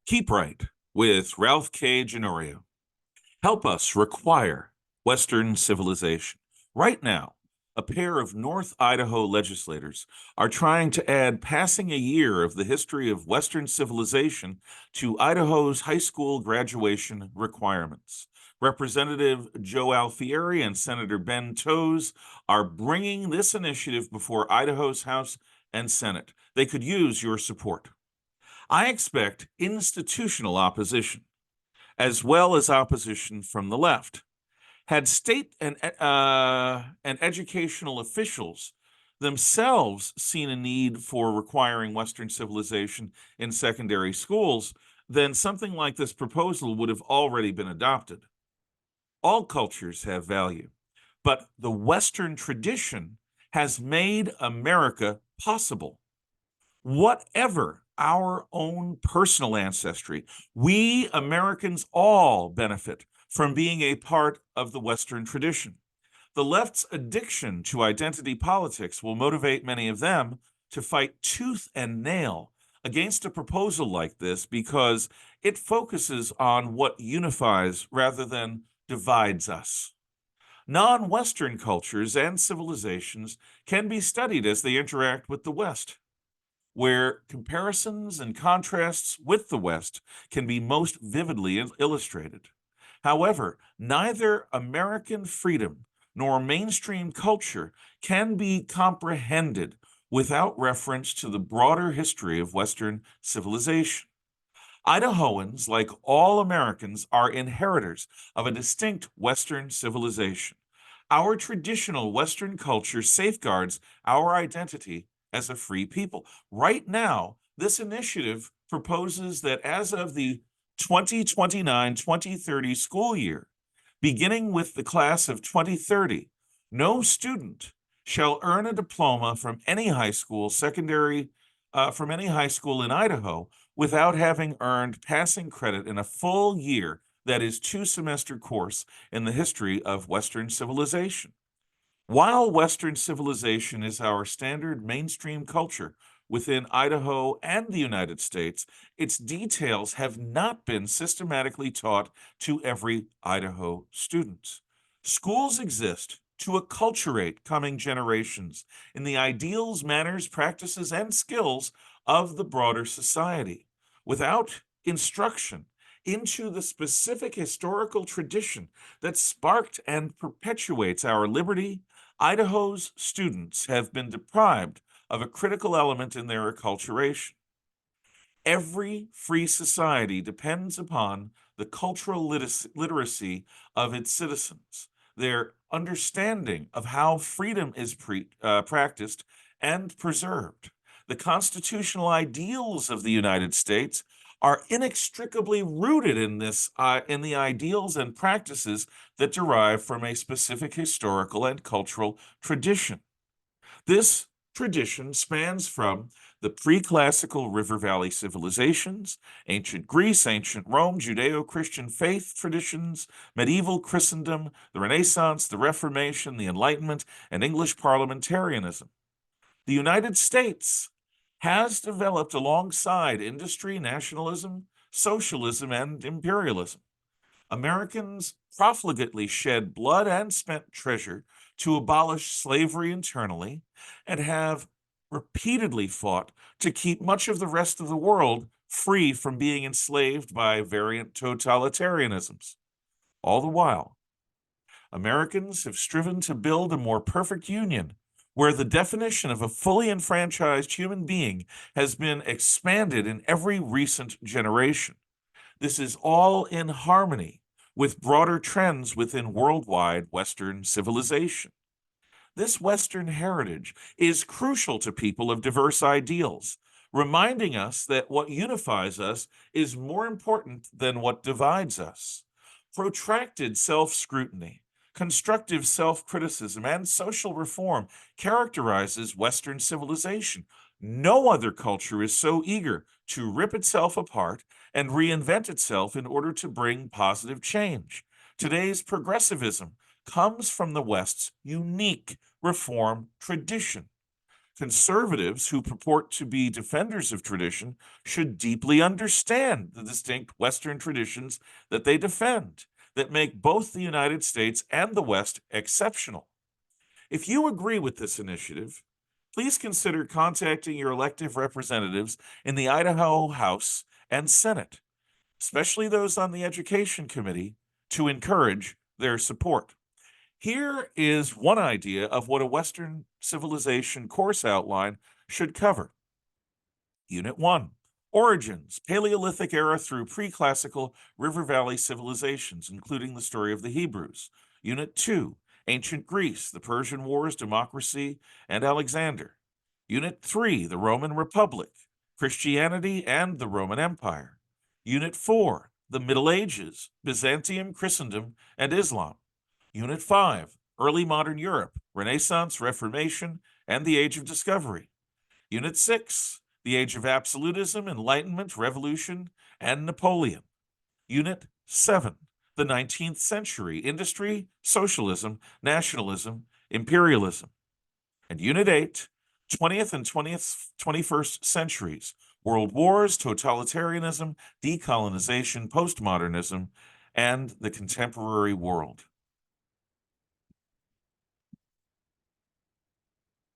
Keep Right with Ralph K. Ginorio. Help us require Western civilization. Right now, a pair of North Idaho legislators are trying to add passing a year of the history of Western civilization to Idaho's high school graduation requirements. Representative Joe Alfieri and Senator Ben Toews are bringing this initiative before Idaho's House and Senate. They could use your support. I expect institutional opposition, as well as opposition from the left. Had state and educational officials themselves seen a need for requiring Western civilization in secondary schools, then something like this proposal would have already been adopted. All cultures have value, but the Western tradition has made America possible. Whatever our own personal ancestry, we Americans all benefit from being a part of the Western tradition. The left's addiction to identity politics will motivate many of them to fight tooth and nail against a proposal like this because it focuses on what unifies rather than divides us. Non Western cultures and civilizations can be studied as they interact with the West, where comparisons and contrasts with the West can be most vividly illustrated. However, neither American freedom nor mainstream culture can be comprehended without reference to the broader history of Western civilization. Idahoans, like all Americans, are inheritors of a distinct Western civilization. Our traditional Western culture safeguards our identity as a free people. Right now, this initiative proposes that as of the 2029-2030 school year, beginning with the class of 2030, no student shall earn a diploma from any high school, from any high school in Idaho without having earned passing credit in a full year, that is, two-semester course in the history of Western civilization. While Western civilization is our standard mainstream culture within Idaho and the United States, its details have not been systematically taught to every Idaho student. Schools exist to acculturate coming generations in the ideals, manners, practices, and skills of the broader society. Without instruction into the specific historical tradition that sparked and perpetuates our liberty, Idaho's students have been deprived of a critical element in their acculturation. Every free society depends upon the cultural literacy of its citizens, their understanding of how freedom is practiced and preserved. The constitutional ideals of the United States are inextricably rooted in the ideals and practices that derive from a specific historical and cultural tradition. This tradition spans from the pre-classical River Valley civilizations, ancient Greece, ancient Rome, Judeo-Christian faith traditions, medieval Christendom, the Renaissance, the Reformation, the Enlightenment, and English parliamentarism. The United States has developed alongside industry, nationalism, socialism, and imperialism. Americans profligately shed blood and spent treasure to abolish slavery internally and have repeatedly fought to keep much of the rest of the world free from being enslaved by variant totalitarianisms. All the while, Americans have striven to build a more perfect union where the definition of a fully enfranchised human being has been expanded in every recent generation. This is all in harmony with broader trends within worldwide Western civilization. This Western heritage is crucial to people of diverse ideals, reminding us that what unifies us is more important than what divides us. Protracted self-scrutiny, constructive self-criticism, and social reform characterizes Western civilization. No other culture is so eager to rip itself apart and reinvent itself in order to bring positive change. Today's progressivism comes from the West's unique reform tradition. Conservatives who purport to be defenders of tradition should deeply understand the distinct Western traditions that they defend, that make both the United States and the West exceptional. If you agree with this initiative, please consider contacting your elected representatives in the Idaho House and Senate, especially those on the Education Committee, to encourage their support. Here is one idea of what a Western civilization course outline should cover. Unit 1, Origins, Paleolithic era through pre-classical River Valley civilizations, including the story of the Hebrews. Unit 2, Ancient Greece, the Persian Wars, democracy, and Alexander. Unit 3, the Roman Republic, Christianity and the Roman Empire. Unit 4, the Middle Ages, Byzantium, Christendom, and Islam. Unit 5, Early Modern Europe, Renaissance, Reformation, and the Age of Discovery. Unit 6, the Age of Absolutism, Enlightenment, Revolution, and Napoleon. Unit 7, the 19th century, Industry, Socialism, Nationalism, Imperialism. And Unit 8, 20th and 21st centuries, World Wars, Totalitarianism, Decolonization, Postmodernism, and the Contemporary World.